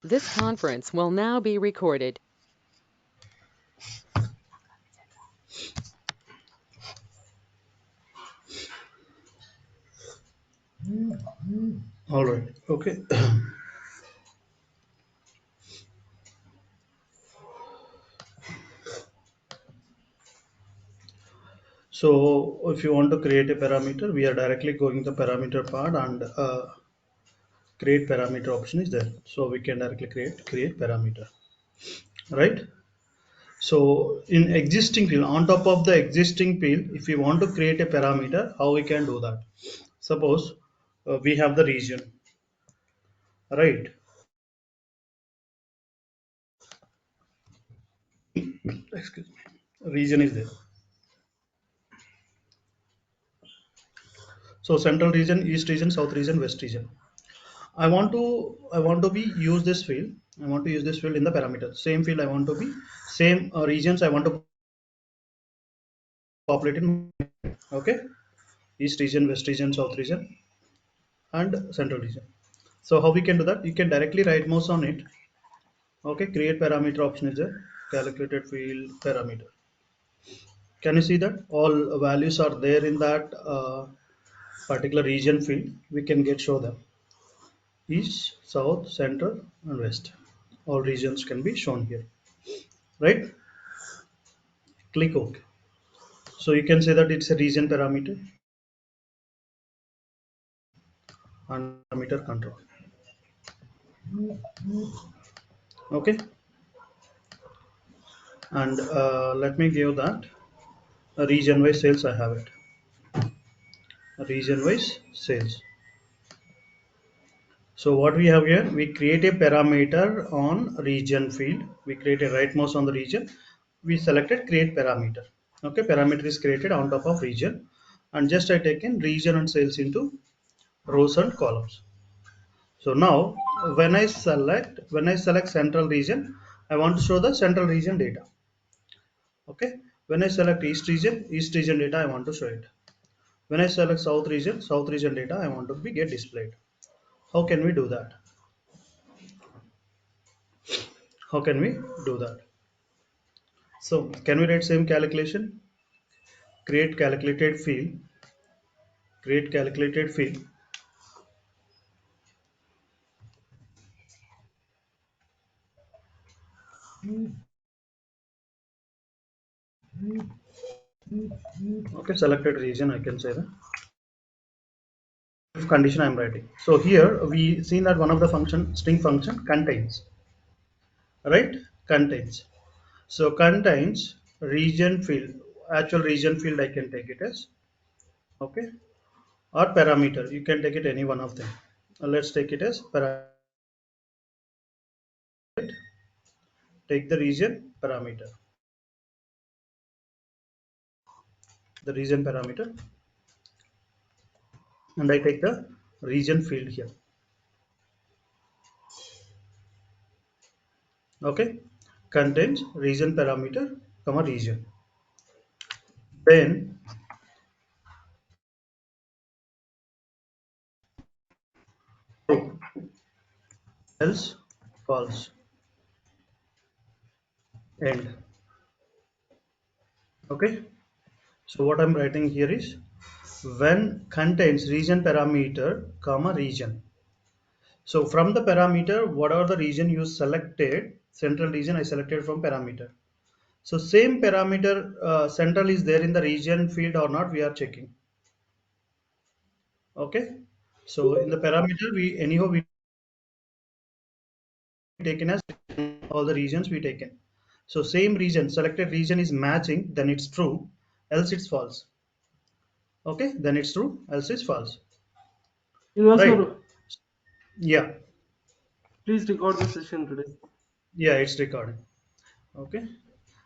This conference will now be recorded. All right. Okay. So if you want to create a parameter, we are directly going the parameter part, and create parameter option is there. So we can directly create parameter, right? So in existing field, on top of the existing field, if you want to create a parameter, how we can do that? Suppose we have the region, right? Excuse me. Region is there. So central region, east region, south region, west region. I want to be use this field. I want to use this field in the parameter. Same field I want to be same regions I want to populate in. Okay, east region, west region, south region, and central region. So how we can do that? You can directly right mouse on it. Okay, create parameter option is there. Calculated field parameter. Can you see that all values are there in that particular region field? We can get show them. East, south, central, and west. All regions can be shown here, right? Click OK. So you can say that it's a region parameter and parameter control. Okay, and let me give that a region wise sales. I have it. A region wise sales. So what we have here, we create a parameter on region field. We create a right mouse on the region. We selected create parameter. Okay, parameter is created on top of region, and just I taken region and sales into rows and columns. So now when I select central region, I want to show the central region data. Okay. When I select east region data I want to show it. When I select south region data I want to be get displayed. How can we do that? How can we do that? So can we write same calculation? Create calculated field. Create calculated field. Okay, selected region I can say that. If condition I'm writing. So here we seen that one of the function string function contains, right? Contains. So contains region field, actual region field I can take it as, okay, or parameter. You can take it any one of them. Let's take it as parameter. Take the region parameter, the region parameter, and I take the region field here. Okay, contains region parameter, comma region. Then else false end. Okay. So what I'm writing here is when contains region parameter, comma region. So from the parameter, whatever the region you selected, central region I selected from parameter. So same parameter central is there in the region field or not, we are checking. Okay. So in the parameter, we anyhow we taken as all the regions we taken. So same region, selected region is matching, then it's true, else it's false. Okay, then it's true, else it's false. Right? Investor, Yeah, please record the session today. yeah, it's recording. Okay.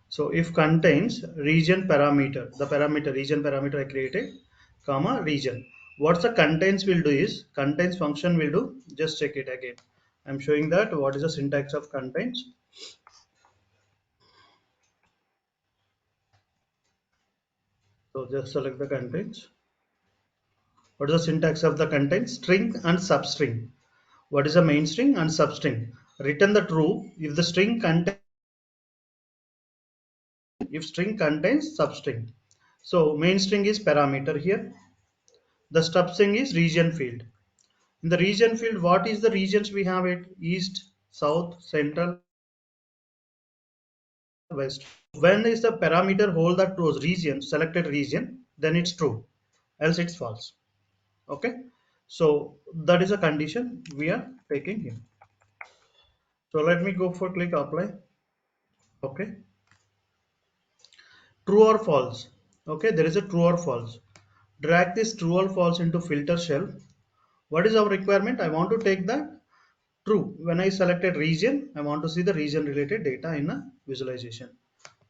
So if contains region parameter, the parameter region parameter I created, comma region. What the contains will do is contains function will do. Just check it again. I'm showing that what is the syntax of contains. So just select the contains. What is the syntax of the contains? String and substring. What is the main string and substring? return the true if string contains substring. So main string is parameter here. The substring is region field. In the region field, what is the regions we have it? East, south, central, west. When is the parameter hold that those region, selected region, then it's true, else it's false. Okay. So that is a condition we are taking here. So let me go for click apply. Okay. True or false. Okay, there is a true or false. Drag this true or false into filter shell. What is our requirement? I want to take the true. When I selected region, I want to see the region related data in a visualization.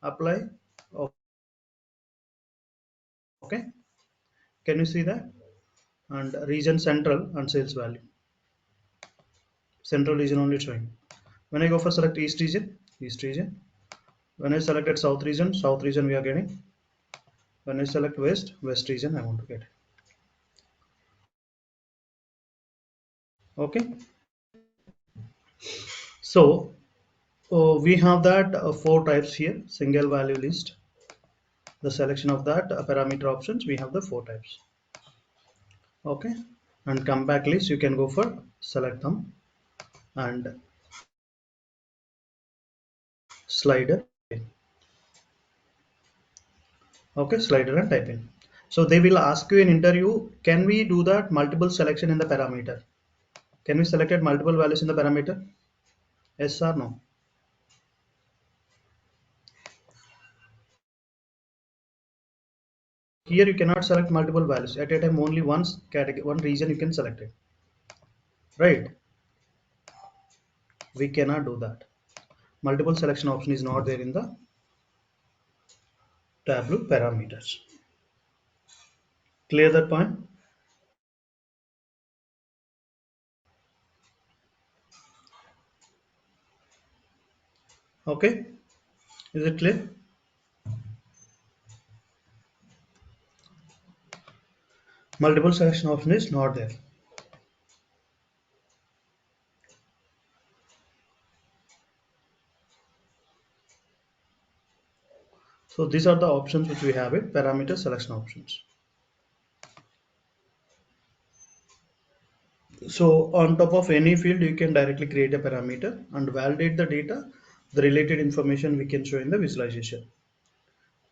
Apply. Okay, can you see that? And region central and sales value, central region only showing. When I go for select east region. When I selected south region we are getting. When I select west region I want to get. Okay, so we have that four types here. Single value list, the selection of that parameter options, we have the four types. Okay, and come back list, you can go for select them and slider. Okay, slider and type in. So they will ask you in interview, can we do that multiple selection in the parameter? Can we select it multiple values in the parameter? Yes or no? Here you cannot select multiple values at a time, only one category, one region you can select it, right? We cannot do that. Multiple selection option is not there in the Tableau parameters. Clear that point? Okay, is it clear? Multiple selection option is not there. So these are the options which we have it, parameter selection options. So on top of any field, you can directly create a parameter and validate the data. The related information we can show in the visualization.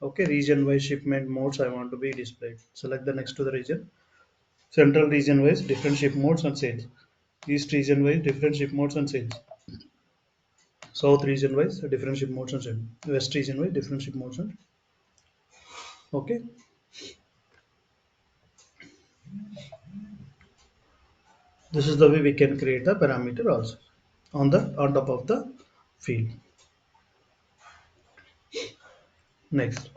Okay, region wise shipment modes I want to be displayed. Select the next to the region. Central region wise different ship modes and sales. East region wise different ship modes and sales. South region wise different ship modes and sales. West region wise different ship modes and okay. This is the way we can create the parameter also on top of the field. Next,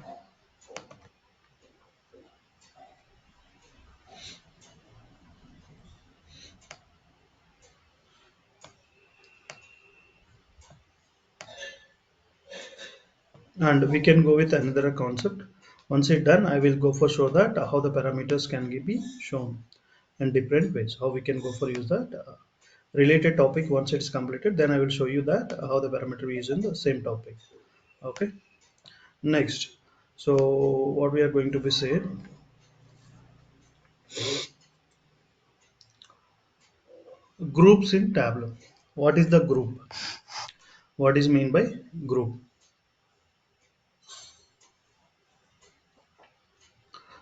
and we can go with another concept. Once it's done, I will go for show that how the parameters can be shown in different ways. How we can go for use that related topic. Once it's completed, then I will show you that how the parameter we use in the same topic. Okay. Next, so what we are going to be saying, groups in Tableau. What is the group? What is mean by group?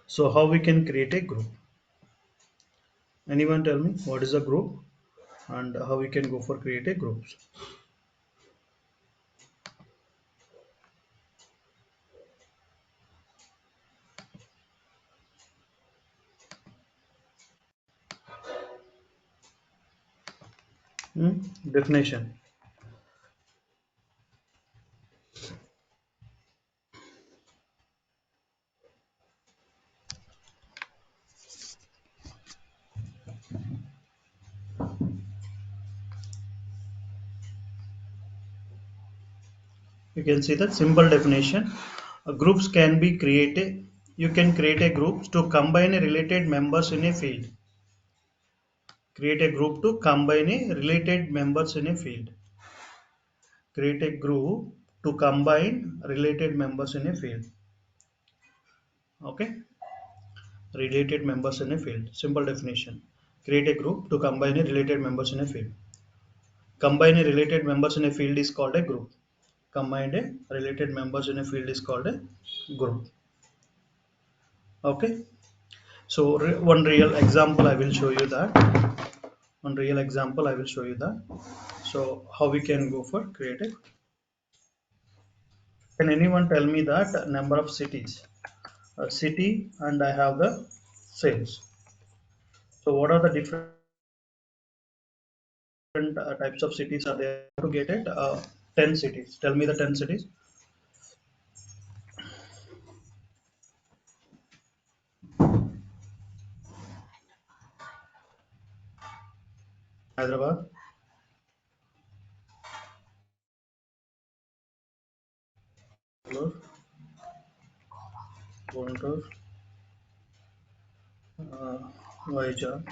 So how we can create a group? Anyone tell me what is a group and how we can go for create a groups? Hmm? Definition. You can see that simple definition. Groups can be created. You can create a group to combine related members in a field. Create a group to combine a related members in a field. create a group to combine related members in a field. Okay, related members in a field. Simple definition. Create a group to combine a related members in a field. Combine a related members in a field is called a group. Combined a related members in a field is called a group. Okay. So one real example I will show you that. One real example I will show you that. So how we can go for creative. Can anyone tell me that number of cities? A city and I have the sales. So what are the different types of cities are there to get it? 10 cities. Tell me the 10 cities. Hyderabad, Bangalore, Guntur, uh, Vizag,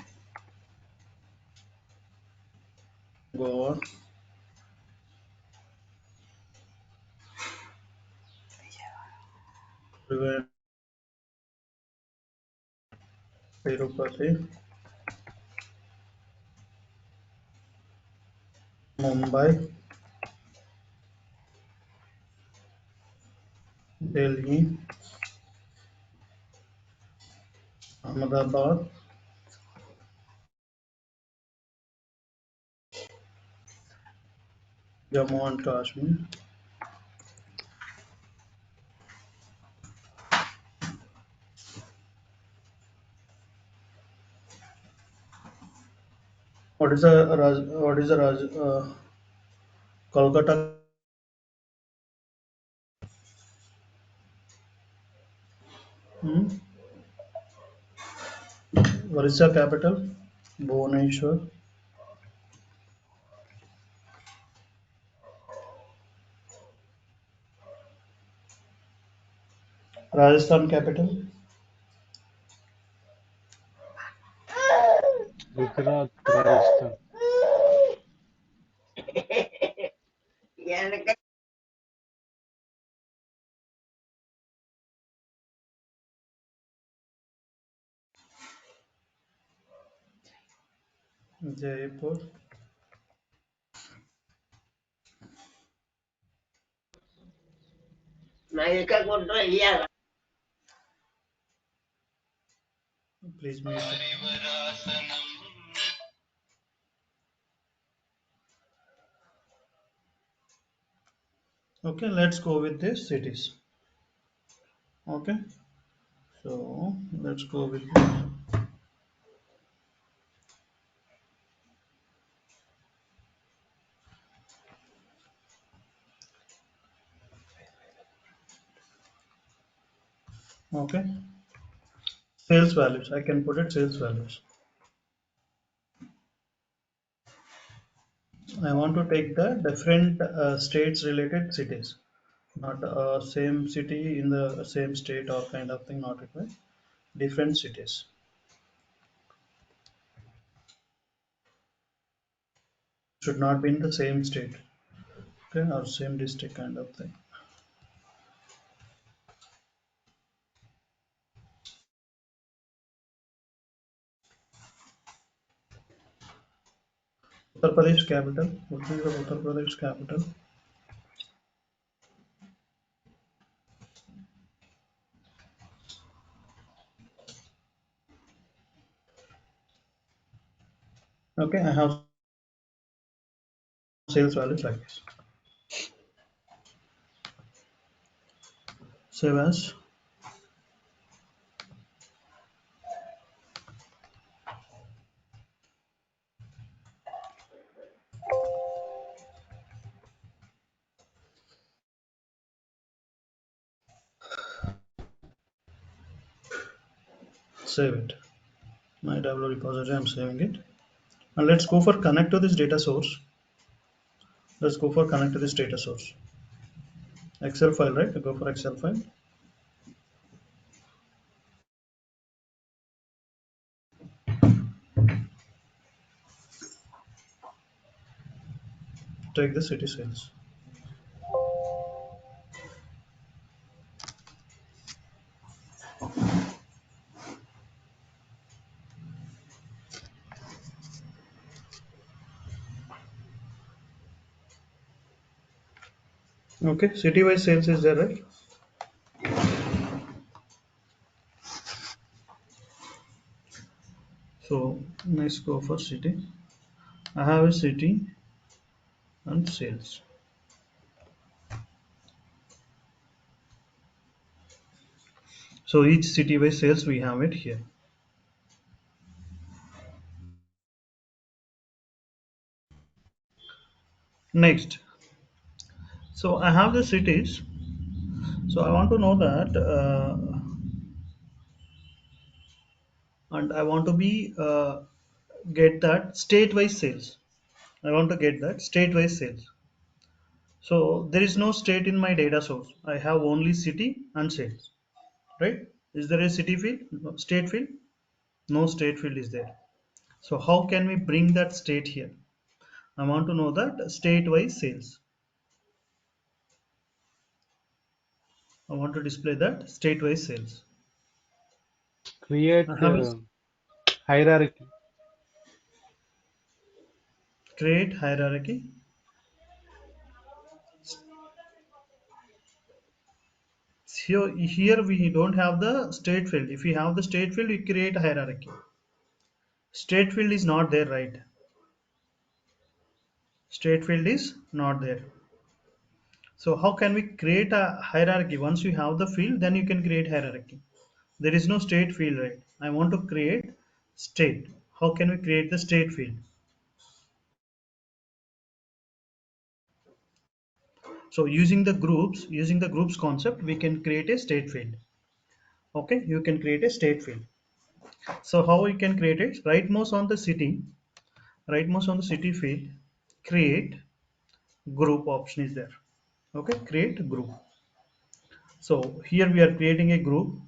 Goa, Trivandrum, Tirupati, Mumbai, Delhi, Ahmedabad, Jammu and Kashmir. What is the Kolkata? Hmm? What is the capital? Bhubaneswar. Rajasthan capital. Gujarat, Rajasthan. Jaipur. Please mute. Okay, let's go with the cities. Okay, so let's go with this. Okay, sales values. I can put it sales values. I want to take the different states related cities, not same city in the same state or kind of thing. Not required. Different cities should not be in the same state. Okay, or same district kind of thing. Uttar Pradesh capital. What is the Uttar Pradesh capital? Okay, I have sales values like this. Save as. Save it. My Tableau repository, I'm saving it. And let's go for connect to this data source. Let's go for connect to this data source. Excel file, right? Go for Excel file. Take the city sales. Okay, city wise sales is there, right? So let's go for city. I have a city and sales. So each city wise sales we have it here. Next, so I have the cities. So I want to know that, and I want to be get that state wise sales. I want to get that state wise sales. So there is no state in my data source. I have only city and sales, right? Is there a city field? No. State field? No state field is there. So how can we bring that state here? I want to know that state-wise sales. I want to display that state-wise sales. Create I have a hierarchy. create hierarchy. Here we don't have the state field. If we have the state field, we create a hierarchy. State field is not there, right? State field is not there. So how can we create a hierarchy? Once you have the field, then you can create hierarchy. There is no state field, right? I want to create state. How can we create the state field? So using the groups concept, we can create a state field. Okay, you can create a state field. So how we can create it? Right mouse on the city field, create group option is there. Okay, create group. So here we are creating a group.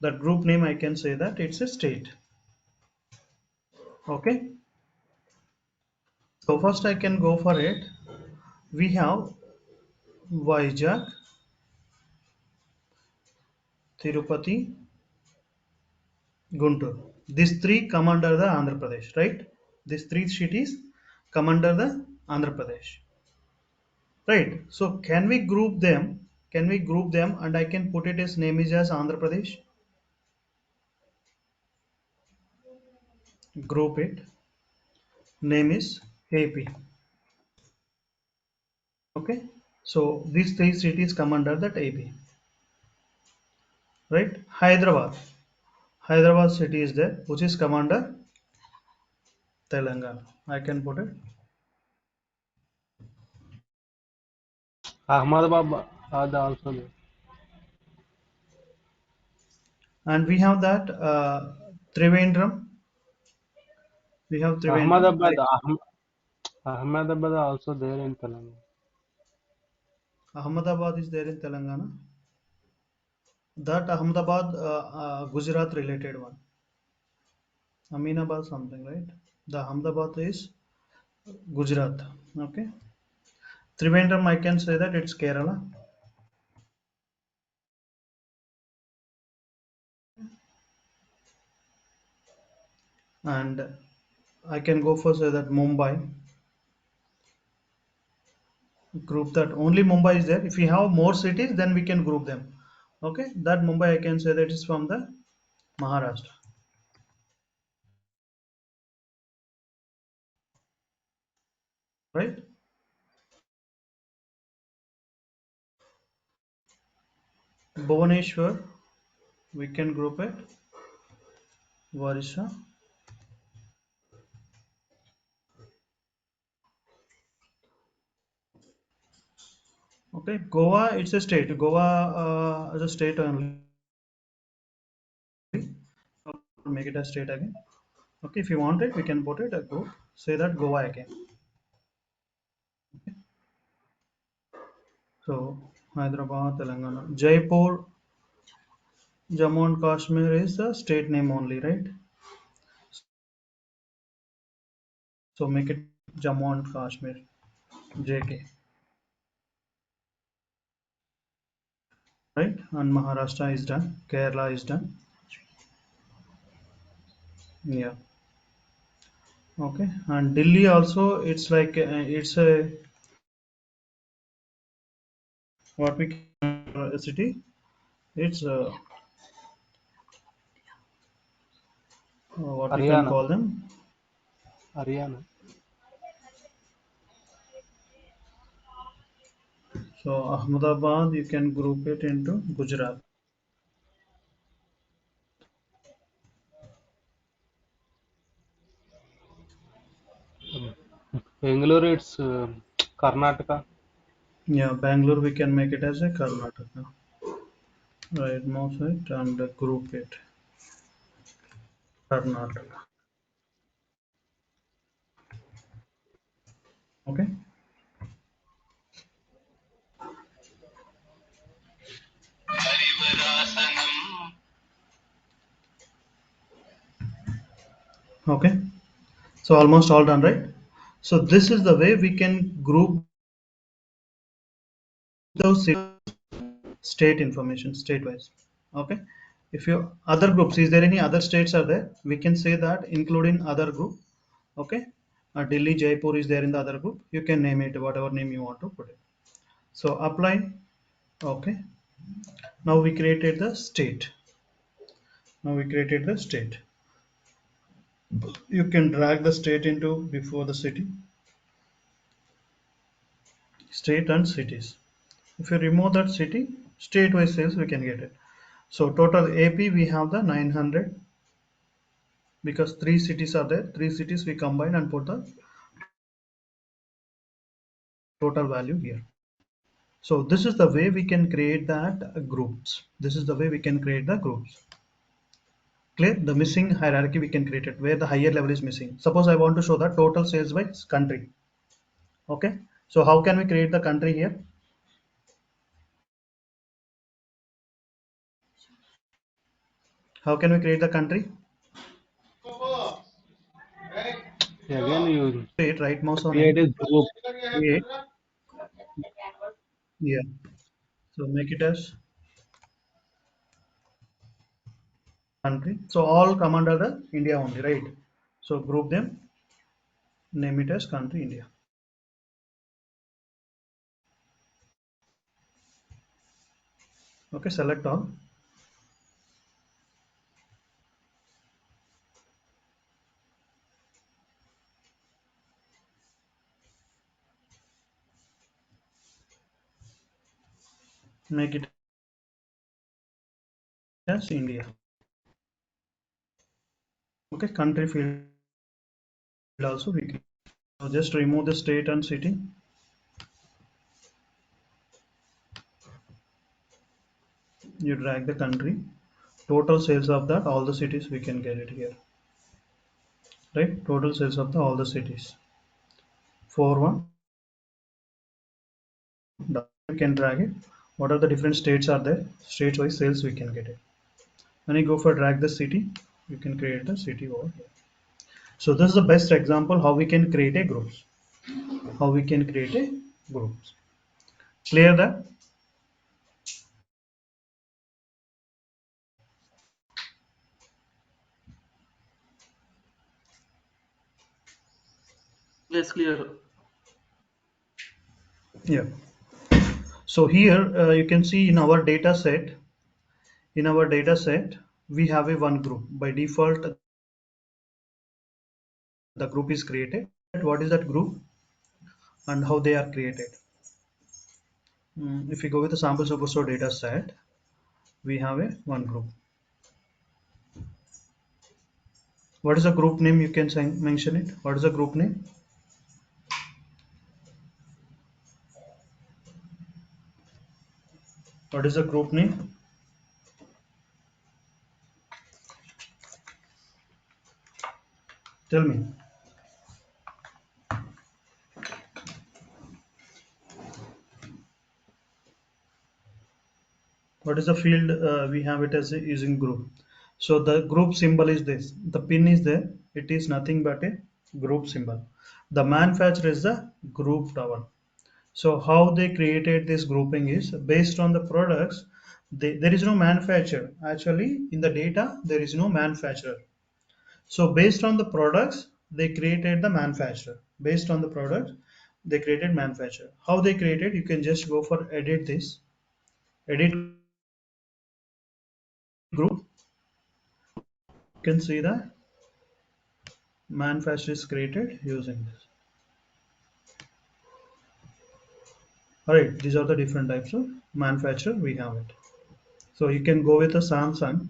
That group name I can say that it's a state. Okay, so first I can go for it. We have Vizag, Tirupati, Guntur. These three come under the Andhra Pradesh, right? These three cities come under the Andhra Pradesh, right? So can we group them? Can we group them and I can put it as name is as Andhra Pradesh? Group it. Name is AP. Okay. So these three cities come under that AP, right? Hyderabad. Hyderabad city is there, which is come under Telangana. I can put it. Ahmedabad also there. And we have that Trivandrum. We have Trivandrum. Ahmedabad, Ahmedabad also there in Telangana. Ahmedabad is there in Telangana. That Ahmedabad, Gujarat related one. Aminabad something, right? The Ahmedabad is Gujarat. Okay. Trivandrum, I can say that it's Kerala. And I can go for say that Mumbai. Group that only Mumbai is there. If we have more cities, then we can group them. Okay. That Mumbai, I can say that is from the Maharashtra. Right. Bhubaneswar, we can group it. Varisha. Okay. Goa, it's a state. Goa is a state only. Make it a state again. Okay, if you want it, we can put it. Go say that Goa again. So Hyderabad, Telangana, Jaipur, Jammu and Kashmir is the state name only, right? So make it Jammu and Kashmir, JK, right? And Maharashtra is done. Kerala is done. Yeah. Okay. And Delhi also, it's like it's a What we can a city, it's what we can Haryana. call them. Haryana. So Ahmedabad, you can group it into Gujarat. Bangalore, it's Karnataka. Yeah, Bangalore, we can make it as a Karnataka. Right, mouse it and group it Karnataka. Okay. Okay. So almost all done, right? So this is the way we can group those state information state-wise. Okay. If you other groups, is there any other states are there? We can say that including other group. Okay. Delhi, Jaipur is there in the other group. You can name it whatever name you want to put it. So apply. Okay. Now we created the state. Now we created the state. You can drag the state into before the city, state and cities. If you remove that city, state-wise sales we can get it. So total AP we have the 900 because three cities are there. Three cities we combine and put the total value here. So this is the way we can create that groups. This is the way we can create the groups. Clear? The missing hierarchy we can create it where the higher level is missing. Suppose I want to show the total sales by country. Okay. So how can we create the country here? How can we create the country? Again, you Create, right mouse on it. create a group. Create. Yeah. So make it as country. So all come under the India only, right? So group them, name it as country India. Okay, select all, make it as India. Okay, country field also we can. So just remove the state and city. You drag the country. Total sales of that all the cities we can get it here, right? Total sales of the all the cities. 4 1. We can drag it. What are the different states are there? State wise sales we can get it. When you go for drag the city, you can create the city over here. So this is the best example how we can create a groups. How we can create a groups. Clear that? Yes, clear. Yeah. So here you can see in our data set, we have a one group. By default, the group is created. What is that group and how they are created? If we go with the sample superstore data set, we have a one group. What is the group name? You can mention it. What is the group name? What is the group name? Tell me. What is the field? We have it as a using group. So the group symbol is this. The pin is there. It is nothing but a group symbol. The manufacturer is the group tower. So how they created this grouping is based on the products. There is no manufacturer. Actually, in the data, there is no manufacturer. So based on the products, they created the manufacturer. Based on the product, They created manufacturer. How they created? You can just go for edit this, edit group. You can see that manufacturer is created using this. Alright, these are the different types of manufacturer we have it. So you can go with a Samsung.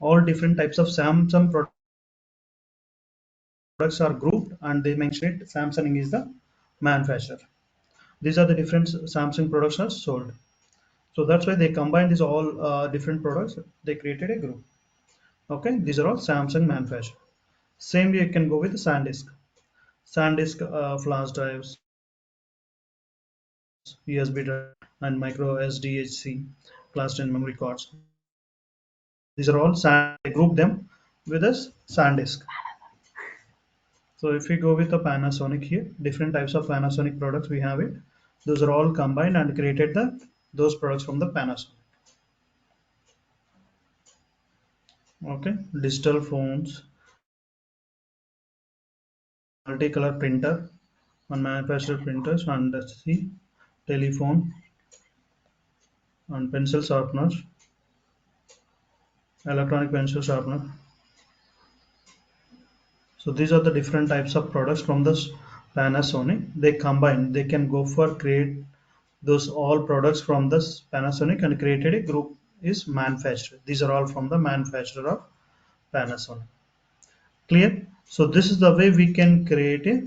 All different types of Samsung products are grouped and they mention it Samsung is the manufacturer. These are the different Samsung products are sold. So that's why they combine these all different products. They created a group. Okay, these are all Samsung manufacturer. Same way you can go with SanDisk. SanDisk flash drives, USB drive, and micro SDHC, class 10 memory cards. These are all I group them with a SanDisk. So if we go with a Panasonic here, different types of Panasonic products we have it. Those are all combined and created those products from the Panasonic. Okay, digital phones, multicolor printer, and manufactured printers, and see telephone and pencil sharpeners, electronic pencil sharpener. So these are the different types of products from this Panasonic. They combine. They can go for create those all products from this Panasonic and created a group is manufacturer. These are all from the manufacturer of Panasonic. Clear? So this is the way we can create a.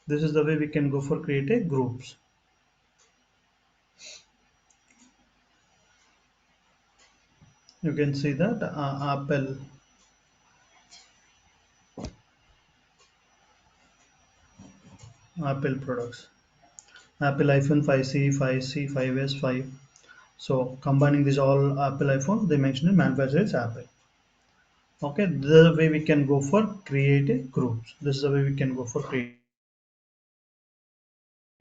This is the way we can go for create a groups. You can see that Apple products. Apple iPhone 5C, 5C, 5S, 5. So combining these all Apple iPhone, they mentioned manufacturer is Apple. Okay, the way we can go for create groups. This is the way we can go for create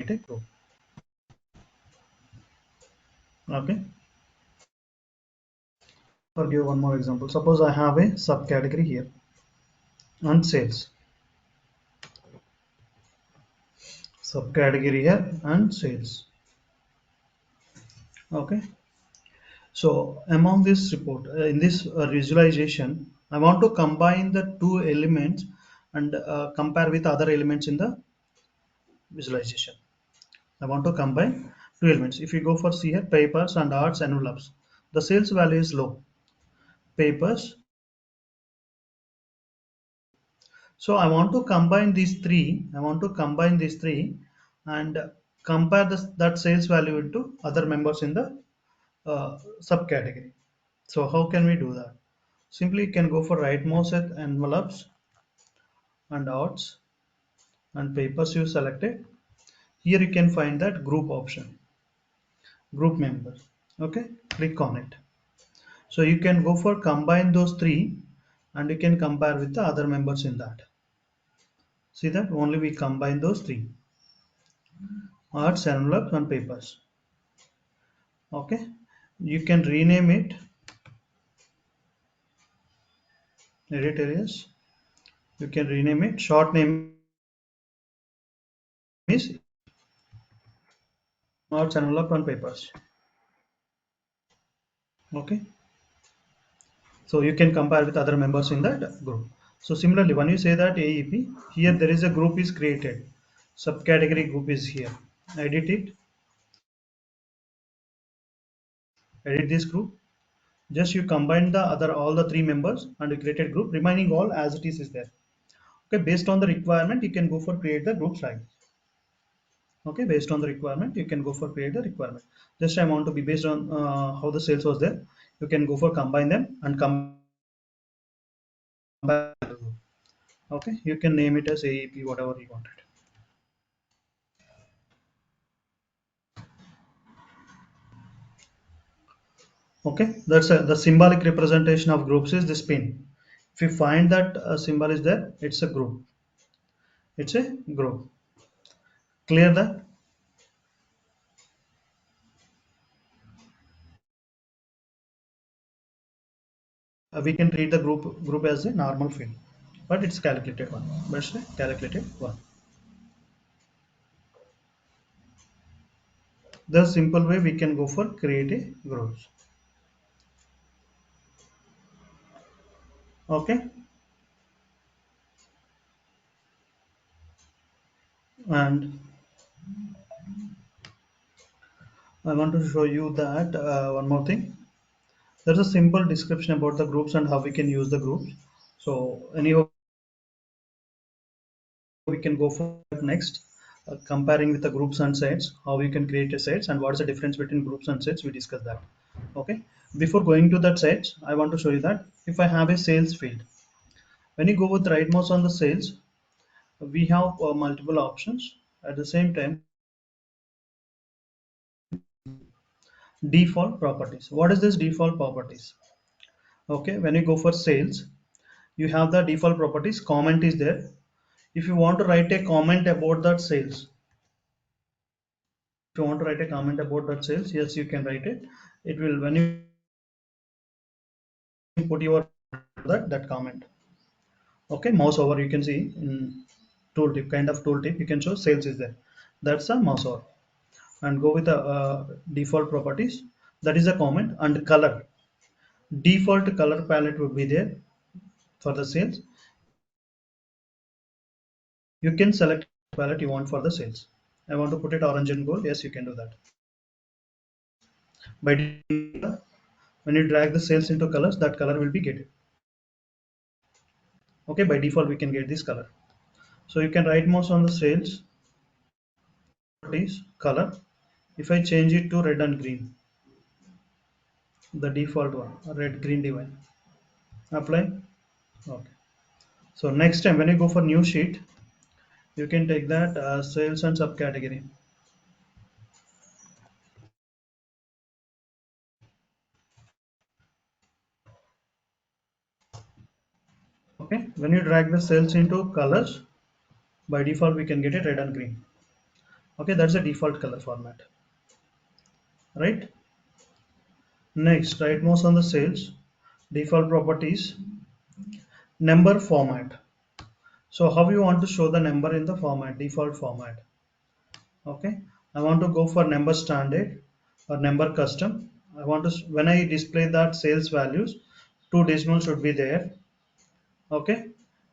a group. Okay, for give one more example. Suppose I have a subcategory here on sales. Subcategory here and sales. Okay, so among this report, in this visualization, I want to combine the two elements and compare with other elements in the visualization. I want to combine two elements. If you go for see here, papers and arts envelopes, the sales value is low. Papers. So I want to combine these three. I want to combine these three and compare that sales value into other members in the subcategory. So how can we do that? Simply you can go for right mouse at envelopes and arts and papers you selected. Here you can find that group option, group members. Okay, click on it. So you can go for combine those three and you can compare with the other members in that. See that only we combine those three arts, envelopes and papers. Okay, you can rename it edit areas. You can rename it short name is arts, envelope and papers. Okay, so you can compare with other members in that group. So similarly, when you say that AEP, here there is a group is created, subcategory group is here. Edit it, edit this group. Just you combine the other all the three members and you created group, remaining all as it is there. Okay, based on the requirement, you can go for create the groups like this. Okay, based on the requirement, you can go for create the requirement. Just I want to be based on how the sales was there. You can go for combine them and combine. Okay, you can name it as AEP, whatever you wanted. Okay, that's the symbolic representation of groups is this pin. If you find that a symbol is there, it's a group. It's a group. Clear that? We can treat the group as a normal field, but it's calculated one. But it's a calculated one. The simple way we can go for create a groups. Okay, and I want to show you that one more thing. There's a simple description about the groups and how we can use the groups. So anyhow, we can go for next. Comparing with the groups and sets, how we can create a sets and what's the difference between groups and sets, we discuss that. Okay, before going to that sets, I want to show you that if I have a sales field, when you go with right mouse on the sales, we have multiple options. At the same time, default properties. What is this default properties? Okay, when you go for sales, you have the default properties. Comment is there. If you want to write a comment about that sales, if you want to write a comment about that sales, yes, you can write it. It will, when you put your that comment. Okay, mouse over, you can see in tooltip, kind of tooltip, you can show sales is there. That's a mouse over. And go with the default properties. That is a comment. And color, default color palette would be there for the sales. You can select palette you want for the sales. I want to put it orange and gold. Yes, you can do that. By when you drag the sales into colors, that color will be get. Okay, by default we can get this color. So you can right mouse on the sales properties color. If I change it to red and green, the default one, red green divine, apply. Okay. So next time when you go for new sheet, you can take that sales and subcategory. Okay, when you drag the cells into colors, by default we can get it red and green. Okay, that's the default color format, right? Next, right mouse on the cells, default properties, number format. So how you want to show the number in the format, default format? Okay, I want to go for number standard or number custom. I want to, when I display that sales values, two decimals should be there. Okay,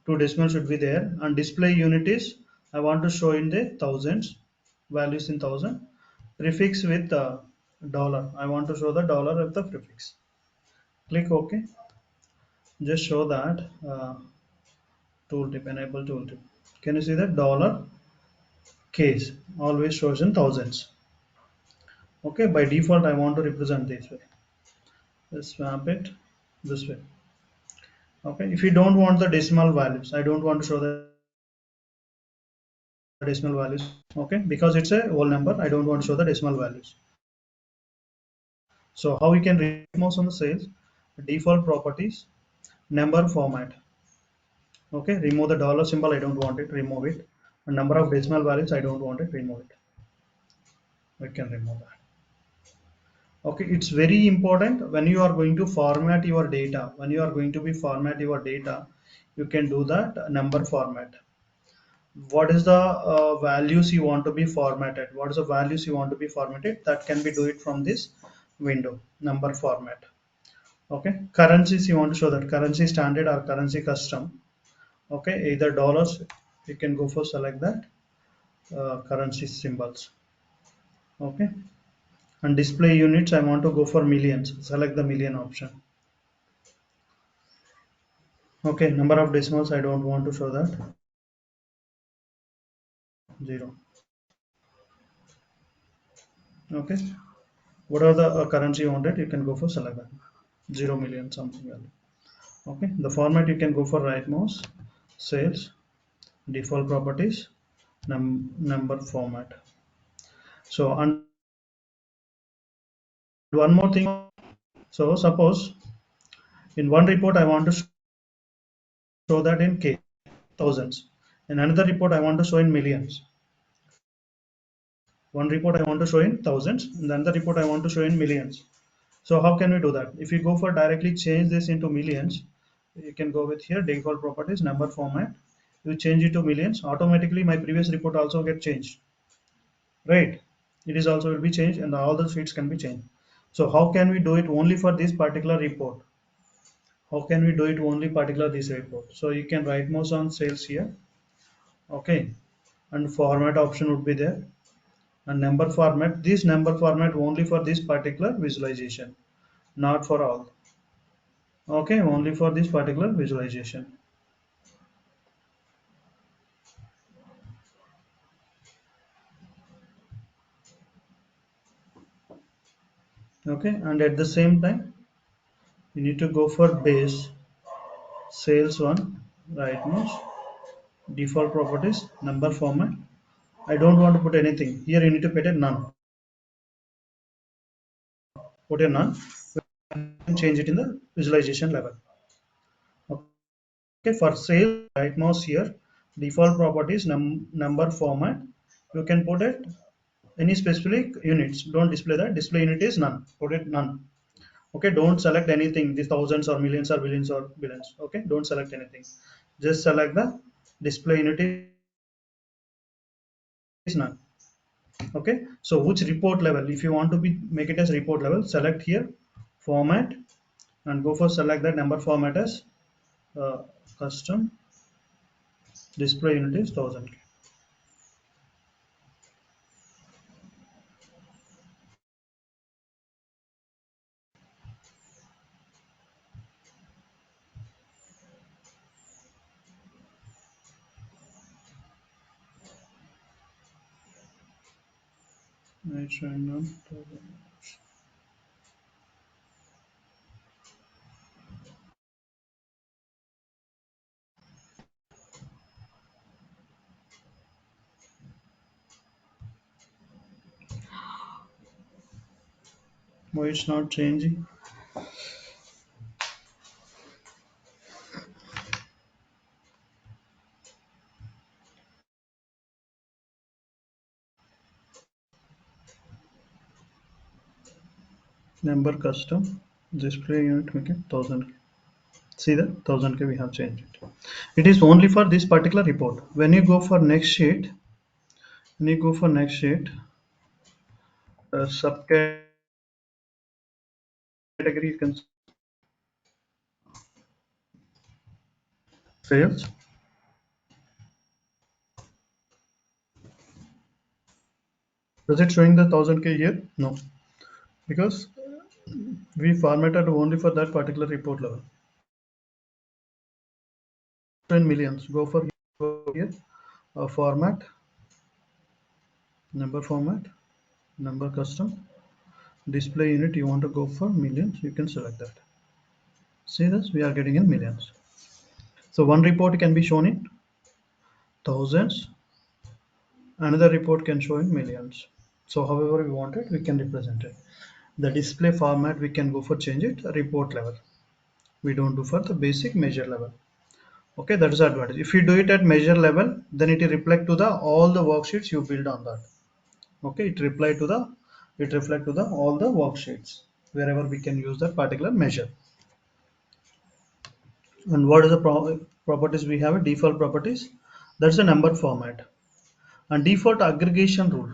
two decimals should be there, and display unit is, I want to show in the thousands, values in thousand, prefix with dollar. I want to show the dollar with the prefix. Click OK. Just show that tooltip, enable tooltip. Can you see that dollar case always shows in thousands? Okay, by default I want to represent this way. Let's swap it this way. Okay, if you don't want the decimal values, I don't want to show the decimal values. Okay, because it's a whole number, I don't want to show the decimal values. So how we can read mouse on the sales, default properties, number format. Okay, remove the dollar symbol, I don't want it, remove it. And number of decimal values, I don't want it, remove it. We can remove that. Okay, it's very important when you are going to format your data. When you are going to be format your data, you can do that number format. What is the values you want to be formatted? What is the values you want to be formatted? That can be do it from this window, number format. Okay, currencies you want to show that currency standard or currency custom. Okay, either dollars, you can go for select that currency symbols. Okay, and display units, I want to go for millions, select the million option. Okay, number of decimals, I don't want to show that, 0. Okay, what are the currency you wanted, you can go for select that, 0 million something value. Okay, the format you can go for right mouse, sales, default properties, number format. So, and one more thing, so suppose in one report I want to show that in K, thousands. In another report I want to show in millions. One report I want to show in thousands, and the other report I want to show in millions. So how can we do that? If you go for directly change this into millions, you can go with here default properties, number format. You change it to millions, automatically my previous report also get changed, right? It is also will be changed, and all the sheets can be changed. So how can we do it only for this particular report? How can we do it only particular this report? So you can right mouse on sales here, okay, and format option would be there, and number format. This number format only for this particular visualization, not for all. Okay, only for this particular visualization. Okay, and at the same time you need to go for base sales one, right mouse, default properties, number format. I don't want to put anything here. You need to put a none. Put a none and change it in the visualization level. Okay, for sales, right mouse here, default properties, number format. You can put it any specific units. Don't display that. Display unit is none. Put it none. Okay, don't select anything. These thousands or millions or billions or billions. Okay, don't select anything. Just select the display unit is none. Okay, so which report level? If you want to be make it as report level, select here format and go for select that number format as uh, custom display unit is 1000. It's showing on why it's not changing. Number custom display unit make it 1000. See that 1000k we have changed it. It is only for this particular report. When you go for next sheet, subcategory you can sales. Does it showing the 1000k here? No, because we formatted only for that particular report level. 10 millions. Go here format, number format, number custom, display unit. You want to go for millions, you can select that. See this, we are getting in millions. So one report can be shown in thousands, another report can show in millions. So however we want it, we can represent it. The display format we can go for change it report level. We don't do for the basic measure level. Okay, that is the advantage. If you do it at measure level, then it will reflect to the all the worksheets you build on that. Okay, it reflect to the all the worksheets wherever we can use that particular measure. And what is the properties we have? Default properties, that's a number format. And default aggregation rule,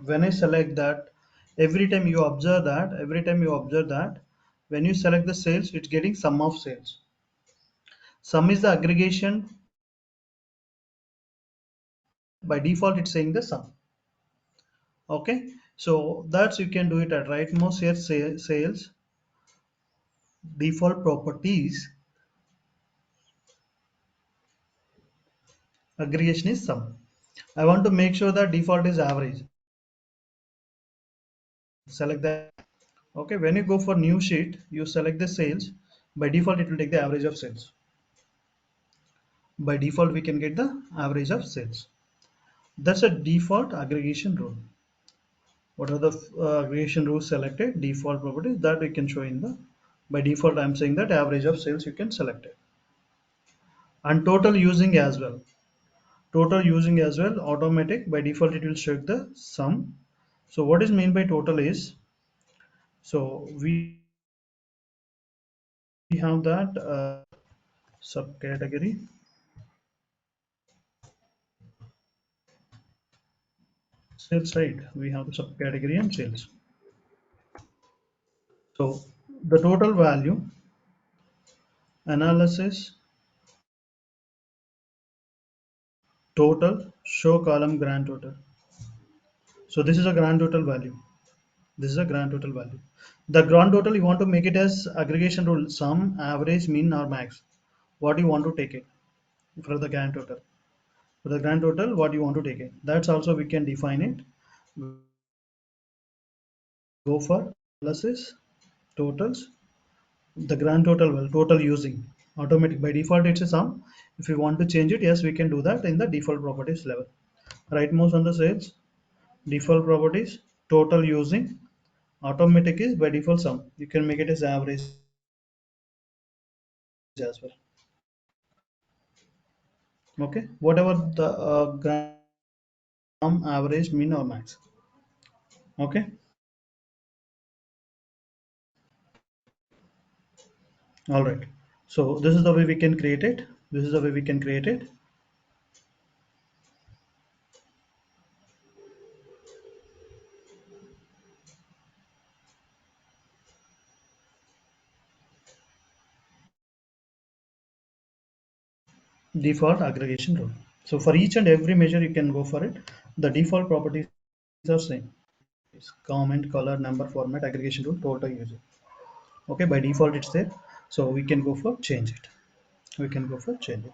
when I select that, every time you observe that when you select the sales, it's getting sum of sales. Sum is the aggregation. By default it's saying the sum. Okay, so that's you can do it at right mouse here, sales, default properties, aggregation is sum. I want to make sure that default is average. Select that. Okay, when you go for new sheet, you select the sales. By default, it will take the average of sales. By default, we can get the average of sales. That's a default aggregation rule. What are the aggregation rules selected? Default properties that we can show in the. By default, I'm saying that average of sales you can select it. And total using as well. Total using as well, automatic. By default, it will show the sum. So what is mean by total is, so we have that subcategory Sales, right? We have the subcategory and sales. So the total value analysis, total, show column grand total. So this is a grand total value. This is a grand total value. The grand total, you want to make it as aggregation rule, sum, average, mean or max. What you want to take it for the grand total. For the grand total, what you want to take it. That's also we can define it. Go for analysis, totals, the grand total, well, total using. Automatic by default it's a sum. If you want to change it, yes, we can do that in the default properties level. Right mouse on the sales, default properties, total using, automatic is by default sum. You can make it as average as well. Okay, whatever the gram average, mean or max. Okay, all right. So this is the way we can create it. This is the way we can create it. Default aggregation rule. So for each and every measure you can go for it. The default properties are same. Comment, color, number, format, aggregation rule, total user. Okay, by default it's there. So we can go for change it. We can go for change it.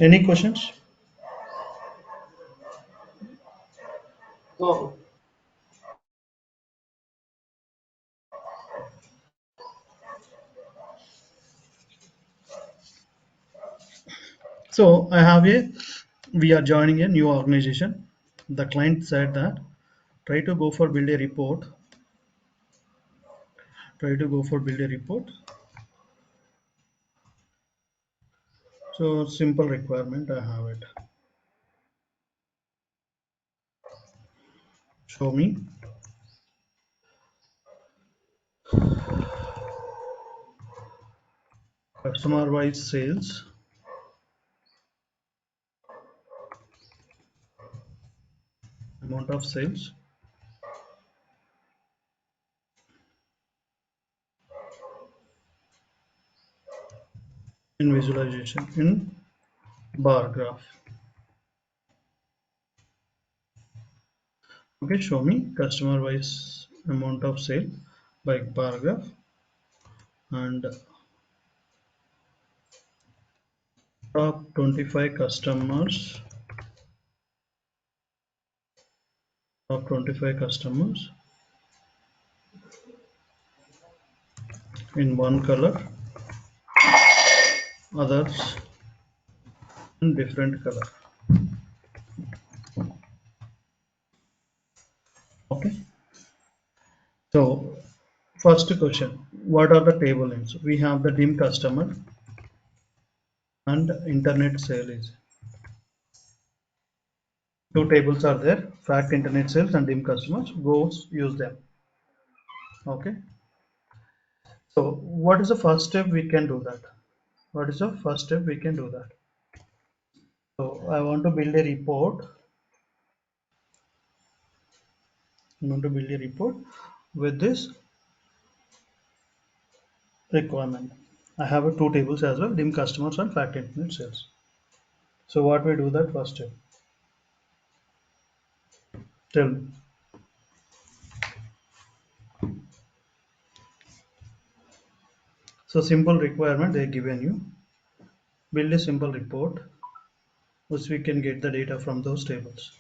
Any questions? No. So I have a, we are joining a new organization. The client said that try to go for build a report. Try to go for build a report. So simple requirement, I have it. Show me customer wise sales, amount of sales in visualization in bar graph. Okay, show me customer wise amount of sale by bar graph and top 25 customers, top 25 customers in one color, others in different color. Okay, so first question, what are the table names? We have the dim customer and internet sales. Two tables are there, fact internet sales and dim customers. Go use them. Okay, so what is the first step we can do that? What is the first step we can do that? So I want to build a report. I want to build a report with this requirement. I have two tables as well, dim customers and fact internet sales. So what we do that first step? Tell me. So simple requirement they given you. Build a simple report which we can get the data from those tables.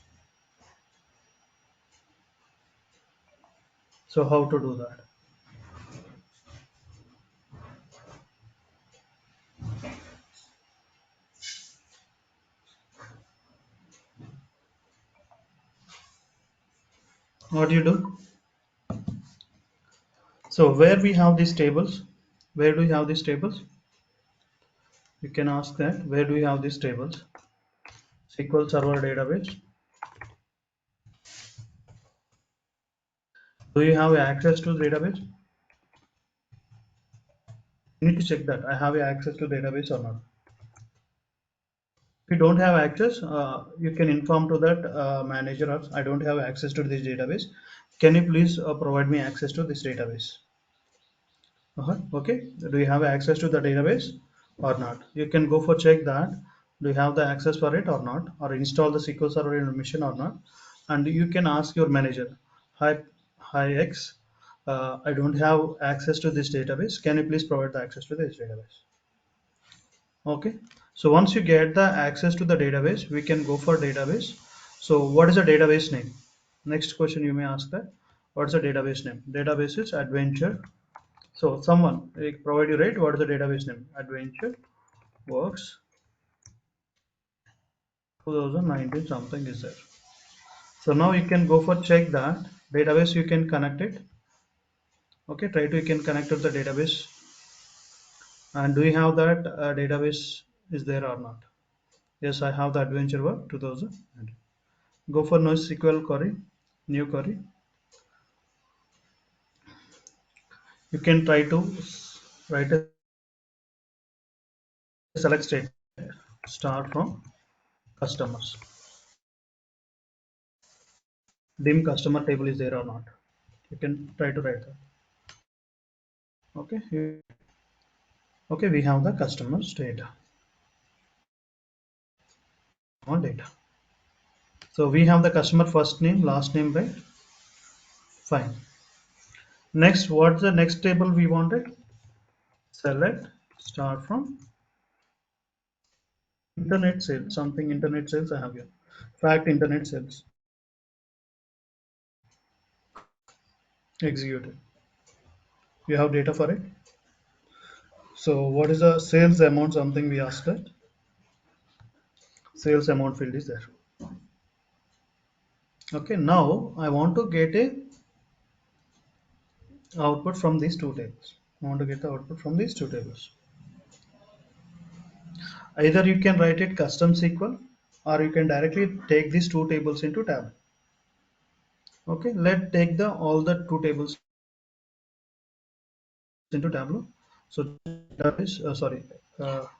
So how to do that? What do you do? So where we have these tables? Where do you have these tables? You can ask that. Where do you have these tables? SQL Server database. Do you have access to the database? You need to check that I have access to database or not. If you don't have access, you can inform to that manager of I don't have access to this database. Can you please provide me access to this database? Okay. Do you have access to the database or not? You can go for check that. Do you have the access for it or not? Or install the SQL Server in your machine or not? And you can ask your manager, hi X, I don't have access to this database. Can you please provide the access to this database? Okay. So once you get the access to the database, we can go for database. So what is a database name? Next question you may ask that. What's the database name? Database is Adventure. So someone provide you, right? What is the database name? Adventure Works 2019 something is there. So now you can go for check that database. You can connect it. Okay, try to you can connect to the database. And do you have that database is there or not? Yes, I have the Adventure Work 2019. Go for NoSQL query, new query. You can try to write a select state start from customers. Dim customer table is there or not? You can try to write that. Okay. Okay, we have the customers data on data. So we have the customer first name, last name, right? Fine. Next, what's the next table we wanted? Select start from internet sales. Something internet sales I have here. Fact internet sales. Executed. You have data for it. So what is the sales amount? Something we asked that. Sales amount field is there. Okay, now I want to get a output from these two tables. I want to get the output from these two tables. Either you can write it custom SQL or you can directly take these two tables into tab. Okay, let's take the all the two tables into Tableau. So database,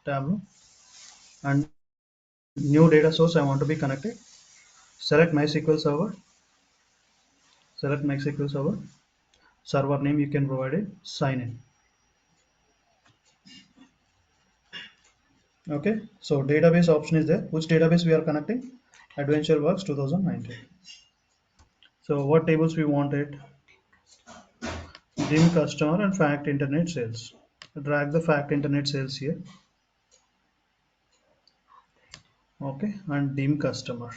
Tableau and new data source I want to be connected. Select MySQL server. Select MySQL server. Server name you can provide it. Sign in. Okay, so database option is there. Which database we are connecting? Adventure Works 2019. So what tables we wanted? Dim customer and fact internet sales. Drag the fact internet sales here. Okay, and dim customer.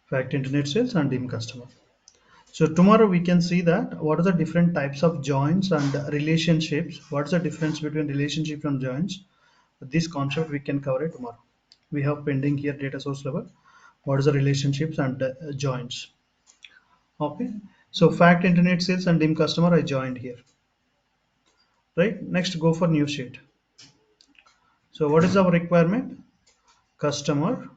Fact internet sales and dim customer. So tomorrow we can see that what are the different types of joins and relationships. What's the difference between relationships and joins? This concept we can cover it tomorrow. We have pending here data source level. What is the relationships and joins? Okay. So fact internet sales and dim customer I joined here. Right. Next go for new sheet. So what is our requirement? Customer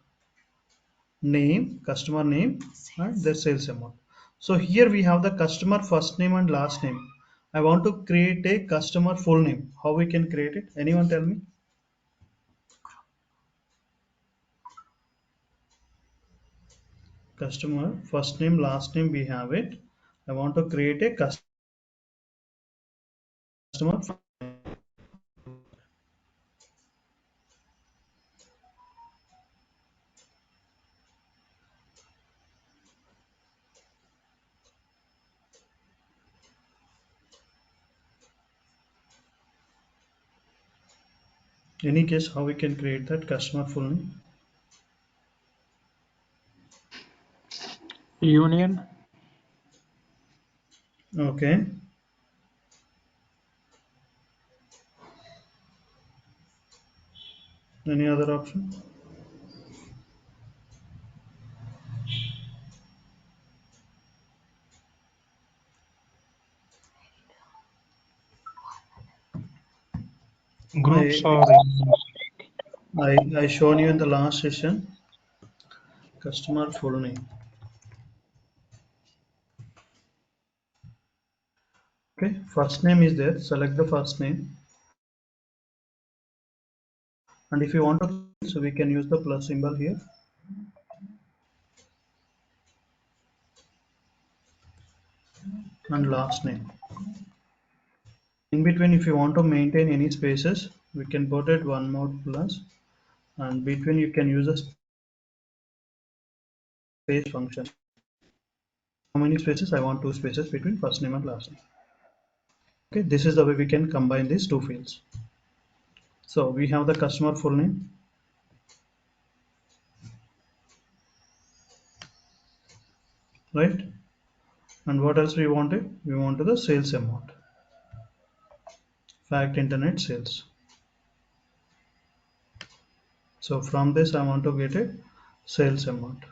name, customer name, and their sales amount. So here we have the customer first name and last name. I want to create a customer full name. How we can create it? Anyone tell me? Customer first name, last name we have it. I want to create a customer. Any case how we can create that customer full name? Union. Okay. Any other option? Groups I or I shown you in the last session. customer full name. Okay, first name is there. Select the first name, and if you want to, so we can use the plus symbol here. And last name. In between, if you want to maintain any spaces, we can put it one more plus, and between you can use a space function. How many spaces? I want two spaces between first name and last name. Okay, this is the way we can combine these two fields. So we have the customer full name, right? And what else we wanted? We wanted the sales amount, fact internet sales. So from this I want to get a sales amount.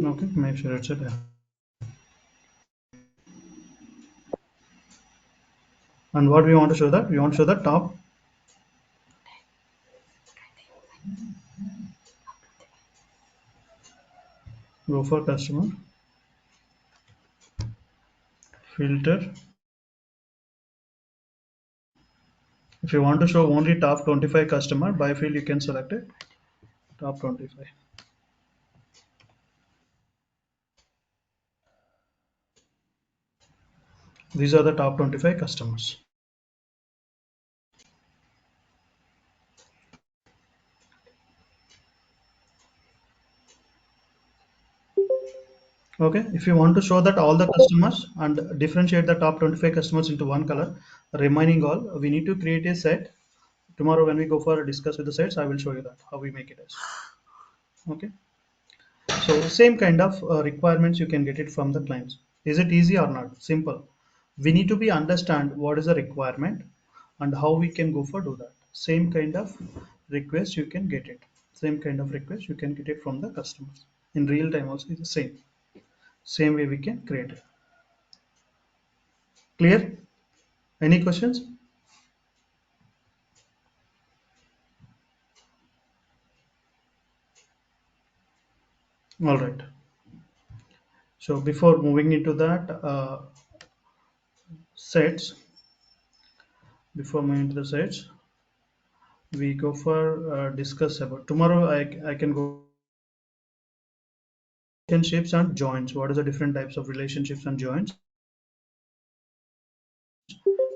Okay, make sure it's a there. And what we want to show that? We want to show the top. Go for customer, filter. If you want to show only top 25 customer, by field you can select it, top 25. These are the top 25 customers. Okay, if you want to show that all the customers and differentiate the top 25 customers into one color, remaining all, we need to create a set. Tomorrow when we go for a discuss with the sets, I will show you that how we make it as. Okay, so same kind of requirements you can get it from the clients. Is it easy or not? Simple. We need to be understand what is the requirement and how we can go for do that. Same kind of request you can get it. Same kind of request you can get it from the customers. In real time also is the same. Same way we can create it. Clear? Any questions? All right. So before moving into that sets, before moving to the sets, we go for discuss about tomorrow. I can go relationships and joints. What are the different types of relationships and joints,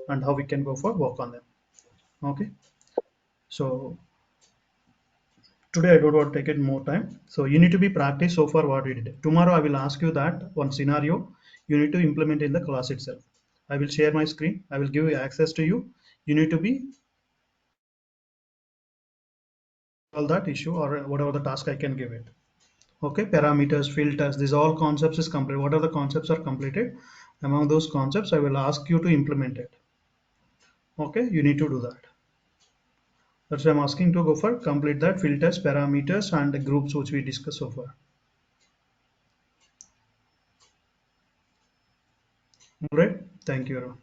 and how we can go for work on them. Okay. So today I don't want to take it more time. So you need to be practice so far what we did. Tomorrow I will ask you that one scenario you need to implement in the class itself. I will share my screen. I will give you access to you. You need to be all that issue or whatever the task I can give it. Okay, parameters, filters, these all concepts is complete. What are the concepts are completed? Among those concepts, I will ask you to implement it. Okay, you need to do that. That's why I'm asking to go for complete that filters, parameters, and the groups which we discussed so far. All right, thank you.